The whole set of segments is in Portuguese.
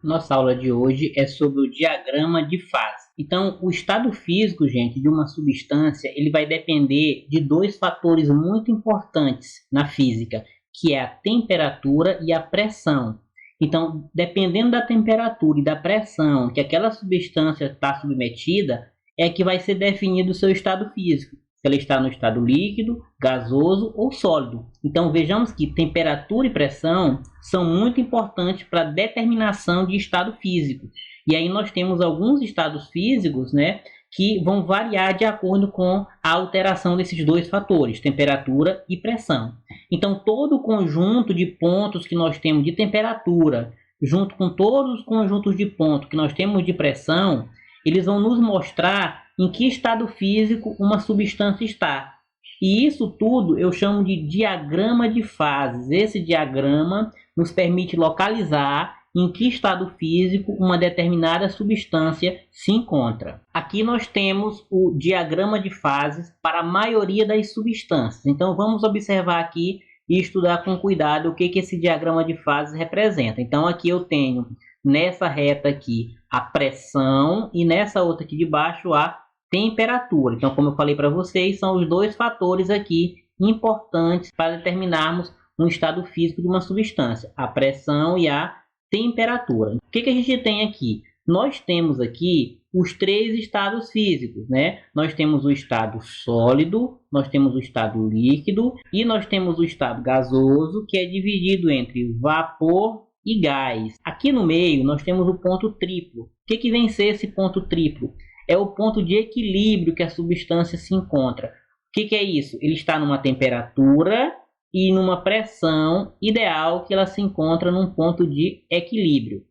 Nossa aula de hoje é sobre o diagrama de fase. Então, o estado físico, gente, de uma substância, ele vai depender de dois fatores muito importantes na física, que é a temperatura e a pressão. Então, dependendo da temperatura e da pressão que aquela substância está submetida, é que vai ser definido o seu estado físico. Se ela está no estado líquido, gasoso ou sólido. Então vejamos que temperatura e pressão são muito importantes para a determinação de estado físico. E aí nós temos alguns estados físicos, né, que vão variar de acordo com a alteração desses dois fatores, temperatura e pressão. Então todo o conjunto de pontos que nós temos de temperatura, junto com todos os conjuntos de pontos que nós temos de pressão, eles vão nos mostrar em que estado físico uma substância está. E isso tudo eu chamo de diagrama de fases. Esse diagrama nos permite localizar em que estado físico uma determinada substância se encontra. Aqui nós temos o diagrama de fases para a maioria das substâncias. Então vamos observar aqui e estudar com cuidado o que esse diagrama de fases representa. Então aqui eu tenho nessa reta aqui a pressão e nessa outra aqui de baixo a temperatura. Então, como eu falei para vocês, são os dois fatores aqui importantes para determinarmos um estado físico de uma substância, a pressão e a temperatura. O que a gente tem aqui? Nós temos aqui os três estados físicos, né? Nós temos o estado sólido, nós temos o estado líquido e nós temos o estado gasoso, que é dividido entre vapor e gás. Aqui no meio nós temos o ponto triplo. O que vem ser esse ponto triplo? É o ponto de equilíbrio que a substância se encontra. O que é isso? Ele está numa temperatura e numa pressão ideal que ela se encontra num ponto de equilíbrio.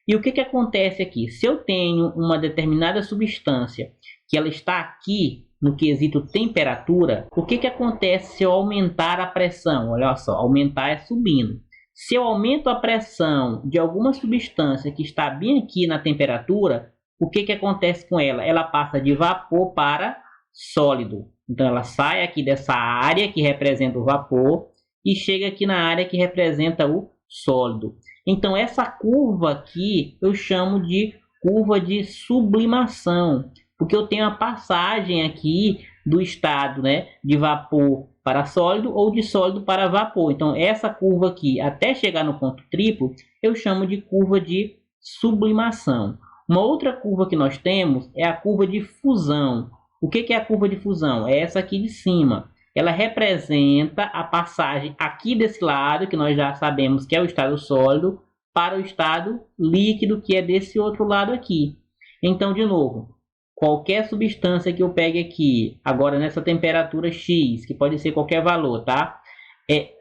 E o que acontece aqui? Se eu tenho uma determinada substância que ela está aqui no quesito temperatura, o que acontece se eu aumentar a pressão? Olha só, aumentar é subindo. Se eu aumento a pressão de alguma substância que está bem aqui na temperatura, o que acontece com ela? Ela passa de vapor para sólido. Então ela sai aqui dessa área que representa o vapor e chega aqui na área que representa o sólido. Então essa curva aqui eu chamo de curva de sublimação, porque eu tenho a passagem aqui do estado, né, de vapor para sólido ou de sólido para vapor. Então essa curva aqui, até chegar no ponto triplo, eu chamo de curva de sublimação. Uma outra curva que nós temos é a curva de fusão. O que é a curva de fusão? É essa aqui de cima. Ela representa a passagem aqui desse lado, que nós já sabemos que é o estado sólido, para o estado líquido, que é desse outro lado aqui. Então, de novo, qualquer substância que eu pegue aqui, agora nessa temperatura X, que pode ser qualquer valor, tá?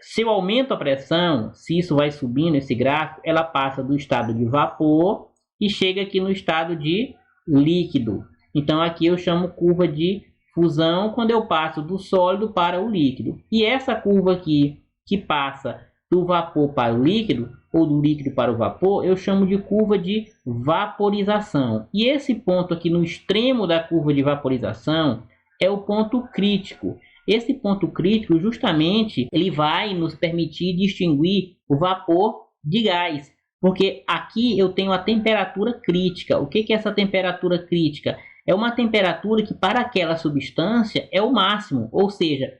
Se eu aumento a pressão, se isso vai subindo esse gráfico, ela passa do estado de vapor e chega aqui no estado de líquido. Então aqui eu chamo curva de fusão quando eu passo do sólido para o líquido. E essa curva aqui que passa do vapor para o líquido ou do líquido para o vapor, eu chamo de curva de vaporização. E esse ponto aqui no extremo da curva de vaporização é o ponto crítico. Esse ponto crítico justamente ele vai nos permitir distinguir o vapor de gás. Porque aqui eu tenho a temperatura crítica. O que é essa temperatura crítica? É uma temperatura que para aquela substância é o máximo. Ou seja,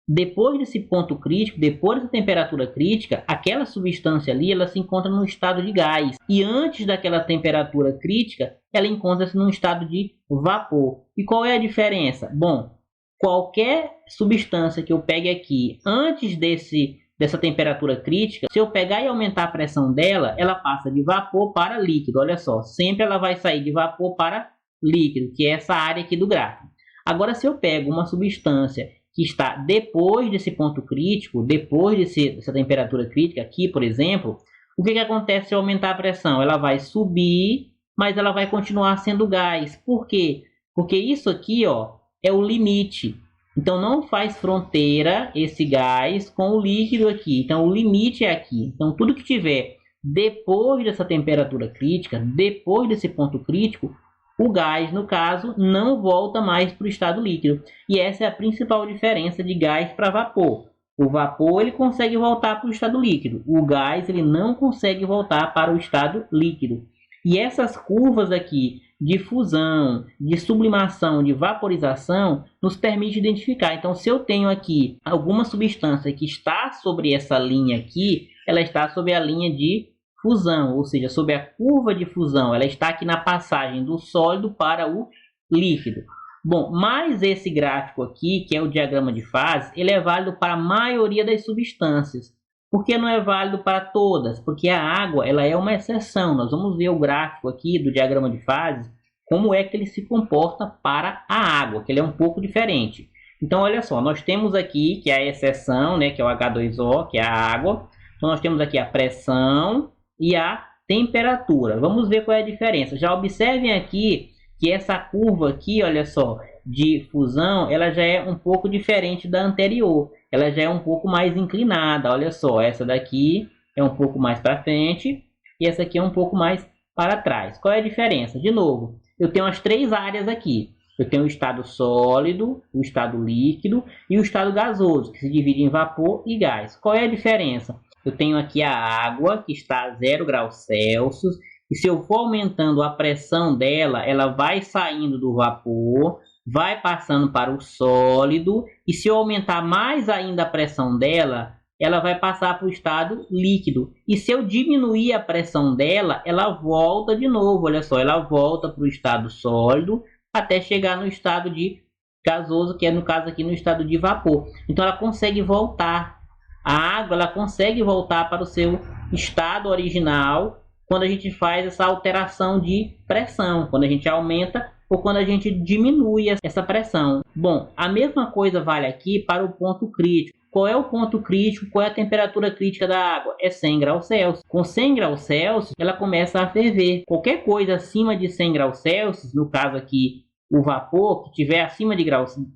depois desse ponto crítico, depois dessa temperatura crítica, aquela substância ali ela se encontra num estado de gás. E antes daquela temperatura crítica, ela encontra-se num estado de vapor. E qual é a diferença? Bom, qualquer substância que eu pegue aqui antes dessa temperatura crítica, se eu pegar e aumentar a pressão dela, ela passa de vapor para líquido. Olha só, sempre ela vai sair de vapor para líquido, que é essa área aqui do gráfico. Agora, se eu pego uma substância que está depois desse ponto crítico, depois dessa temperatura crítica, aqui, por exemplo, o que acontece se eu aumentar a pressão? Ela vai subir, mas ela vai continuar sendo gás. Por quê? Porque isso aqui, ó, é o limite. Então não faz fronteira esse gás com o líquido aqui. Então o limite é aqui. Então tudo que tiver depois dessa temperatura crítica, depois desse ponto crítico, o gás, no caso, não volta mais para o estado líquido. E essa é a principal diferença de gás para vapor. O vapor ele consegue voltar para o estado líquido. O gás ele não consegue voltar para o estado líquido. E essas curvas aqui de fusão, de sublimação, de vaporização, nos permite identificar. Então, se eu tenho aqui alguma substância que está sobre essa linha aqui, ela está sobre a linha de fusão, ou seja, sobre a curva de fusão. Ela está aqui na passagem do sólido para o líquido. Bom, mas esse gráfico aqui, que é o diagrama de fase, ele é válido para a maioria das substâncias. Por que não é válido para todas? Porque a água ela é uma exceção. Nós vamos ver o gráfico aqui do diagrama de fase, como é que ele se comporta para a água, que ele é um pouco diferente. Então, olha só, nós temos aqui, que é a exceção, né, que é o H2O, que é a água. Então, nós temos aqui a pressão e a temperatura. Vamos ver qual é a diferença. Já observem aqui que essa curva aqui, olha só, de fusão, ela já é um pouco diferente da anterior. Ela já é um pouco mais inclinada, olha só, essa daqui é um pouco mais para frente e essa aqui é um pouco mais para trás. Qual é a diferença? De novo, eu tenho as três áreas aqui. Eu tenho o estado sólido, o estado líquido e o estado gasoso, que se divide em vapor e gás. Qual é a diferença? Eu tenho aqui a água, que está a 0 graus Celsius, e se eu for aumentando a pressão dela, ela vai saindo do vapor, vai passando para o sólido, e se eu aumentar mais ainda a pressão dela, ela vai passar para o estado líquido. E se eu diminuir a pressão dela, ela volta de novo, olha só, ela volta para o estado sólido, até chegar no estado de gasoso, que é no caso aqui no estado de vapor. Então ela consegue voltar. A água ela consegue voltar para o seu estado original quando a gente faz essa alteração de pressão, quando a gente aumenta ou quando a gente diminui essa pressão. Bom, a mesma coisa vale aqui para o ponto crítico. Qual é o ponto crítico? Qual é a temperatura crítica da água? É 100 graus Celsius. Com 100 graus Celsius, ela começa a ferver. Qualquer coisa acima de 100 graus Celsius, no caso aqui o vapor, que tiver acima de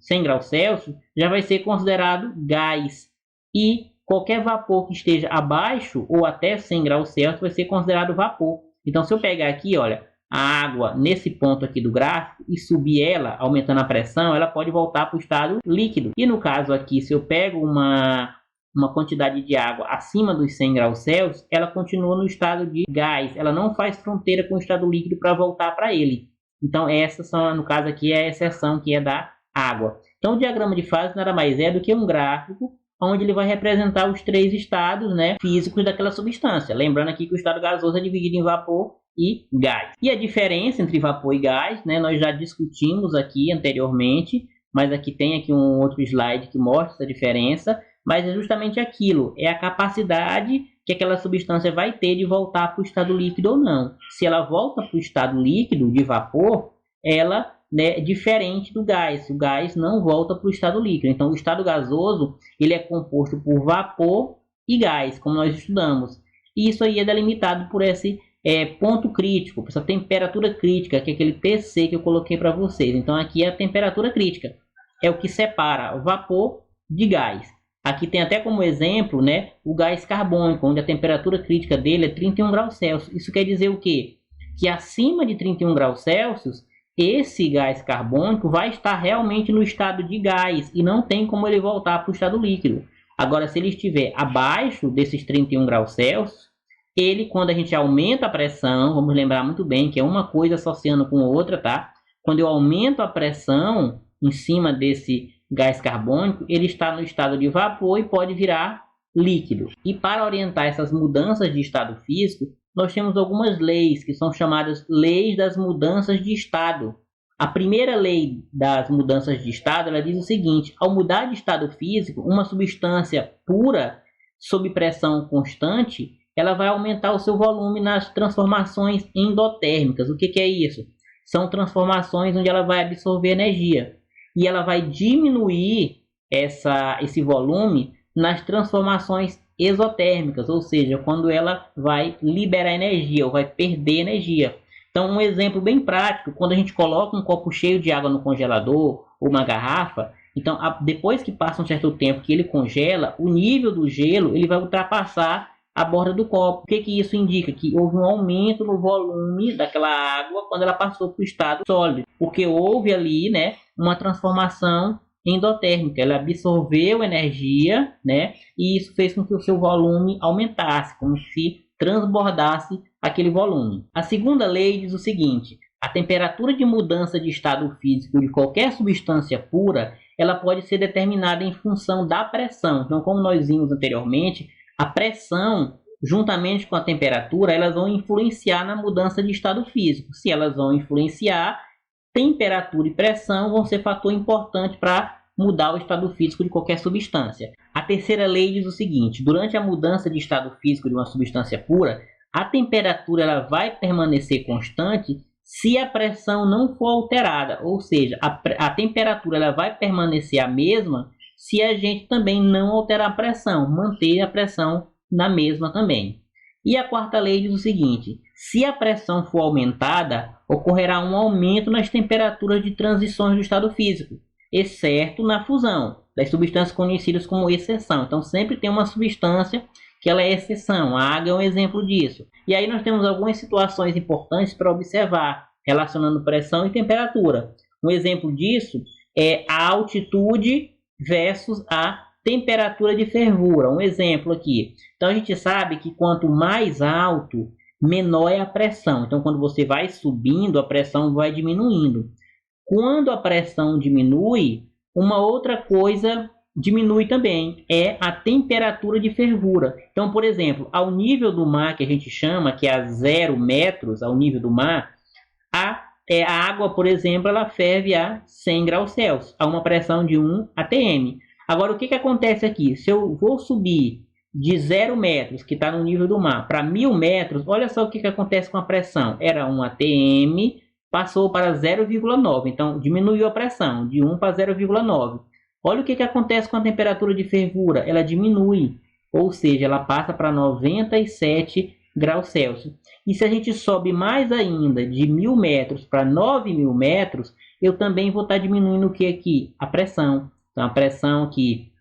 100 graus Celsius, já vai ser considerado gás. E qualquer vapor que esteja abaixo ou até 100 graus Celsius vai ser considerado vapor. Então, se eu pegar aqui, olha, a água nesse ponto aqui do gráfico e subir ela, aumentando a pressão, ela pode voltar para o estado líquido. E no caso aqui, se eu pego uma quantidade de água acima dos 100 graus Celsius, ela continua no estado de gás. Ela não faz fronteira com o estado líquido para voltar para ele. Então, essa, no caso aqui, é a exceção, que é da água. Então, o diagrama de fase nada mais é do que um gráfico onde ele vai representar os três estados, né, físicos daquela substância. Lembrando aqui que o estado gasoso é dividido em vapor e gás. E a diferença entre vapor e gás, né, nós já discutimos aqui anteriormente, mas aqui tem aqui um outro slide que mostra essa diferença, mas é justamente aquilo, é a capacidade que aquela substância vai ter de voltar para o estado líquido ou não. Se ela volta para o estado líquido de vapor, ela é diferente do gás. O gás não volta para o estado líquido. Então, o estado gasoso ele é composto por vapor e gás, como nós estudamos. E isso aí é delimitado por esse ponto crítico, por essa temperatura crítica, que é aquele TC que eu coloquei para vocês. Então, aqui é a temperatura crítica. É o que separa vapor de gás. Aqui tem até como exemplo, né, o gás carbônico, onde a temperatura crítica dele é 31 graus Celsius. Isso quer dizer o quê? Que acima de 31 graus Celsius, esse gás carbônico vai estar realmente no estado de gás e não tem como ele voltar para o estado líquido. Agora, se ele estiver abaixo desses 31 graus Celsius, ele, quando a gente aumenta a pressão, vamos lembrar muito bem que é uma coisa associando com outra, tá? Quando eu aumento a pressão em cima desse gás carbônico, ele está no estado de vapor e pode virar líquido. E para orientar essas mudanças de estado físico, nós temos algumas leis que são chamadas leis das mudanças de estado. A primeira lei das mudanças de estado, ela diz o seguinte: ao mudar de estado físico, uma substância pura sob pressão constante, ela vai aumentar o seu volume nas transformações endotérmicas. O que é isso? São transformações onde ela vai absorver energia. E ela vai diminuir esse volume nas transformações exotérmicas, ou seja, quando ela vai liberar energia ou vai perder energia. Então, um exemplo bem prático, quando a gente coloca um copo cheio de água no congelador ou uma garrafa, então depois que passa um certo tempo que ele congela, o nível do gelo ele vai ultrapassar a borda do copo. O que isso indica? Que houve um aumento no volume daquela água quando ela passou para o estado sólido, porque houve ali, né, uma transformação endotérmica. Ela absorveu energia, né? E isso fez com que o seu volume aumentasse, como se transbordasse aquele volume. A segunda lei diz o seguinte: a temperatura de mudança de estado físico de qualquer substância pura, ela pode ser determinada em função da pressão. Então, como nós vimos anteriormente, a pressão, juntamente com a temperatura, elas vão influenciar na mudança de estado físico. Se elas vão influenciar, temperatura e pressão vão ser fator importante para mudar o estado físico de qualquer substância. A terceira lei diz o seguinte: durante a mudança de estado físico de uma substância pura, a temperatura ela vai permanecer constante se a pressão não for alterada, ou seja, a temperatura ela vai permanecer a mesma se a gente também não alterar a pressão, manter a pressão na mesma também. E a quarta lei diz o seguinte: se a pressão for aumentada, ocorrerá um aumento nas temperaturas de transições do estado físico, exceto na fusão, das substâncias conhecidas como exceção. Então sempre tem uma substância que ela é exceção. A água é um exemplo disso. E aí nós temos algumas situações importantes para observar, relacionando pressão e temperatura. Um exemplo disso é a altitude versus a temperatura de fervura. Um exemplo aqui. Então a gente sabe que quanto mais alto, menor é a pressão. Então quando você vai subindo, a pressão vai diminuindo. Quando a pressão diminui, uma outra coisa diminui também, é a temperatura de fervura. Então, por exemplo, ao nível do mar, que a gente chama, que é a 0 metros, ao nível do mar, a água, por exemplo, ela ferve a 100 graus Celsius, a uma pressão de 1 atm. Agora, o que acontece aqui? Se eu vou subir de 0 metros, que está no nível do mar, para 1000 metros, olha só o que acontece com a pressão. Era 1 atm, passou para 0,9. Então, diminuiu a pressão, de 1 para 0,9. Olha o que acontece com a temperatura de fervura. Ela diminui, ou seja, ela passa para 97 graus Celsius. E se a gente sobe mais ainda, de 1000 metros para 9000 metros, eu também vou estar diminuindo o que aqui? A pressão. Então, a pressão que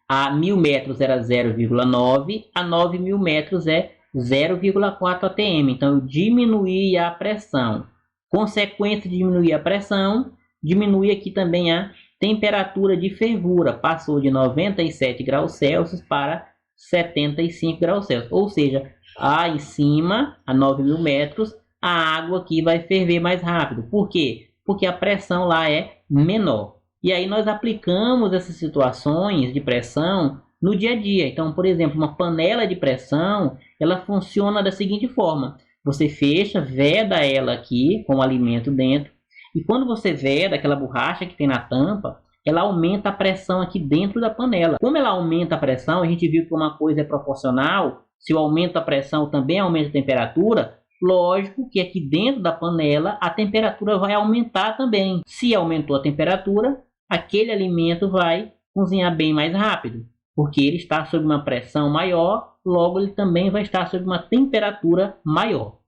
a 1000 metros era 0,9, a 9000 metros é 0,4 atm. Então, eu diminuí a pressão. Consequência de diminuir a pressão, diminui aqui também a temperatura de fervura, passou de 97 graus Celsius para 75 graus Celsius. Ou seja, lá em cima, a 9000 metros, a água aqui vai ferver mais rápido. Por quê? Porque a pressão lá é menor. E aí nós aplicamos essas situações de pressão no dia a dia. Então, por exemplo, uma panela de pressão, ela funciona da seguinte forma: você fecha, veda ela aqui com o alimento dentro, e quando você veda aquela borracha que tem na tampa, ela aumenta a pressão aqui dentro da panela. Como ela aumenta a pressão, a gente viu que uma coisa é proporcional. Se eu aumento a pressão, também aumenta a temperatura. Lógico que aqui dentro da panela a temperatura vai aumentar também. Se aumentou a temperatura, aquele alimento vai cozinhar bem mais rápido, porque ele está sob uma pressão maior, logo ele também vai estar sob uma temperatura maior.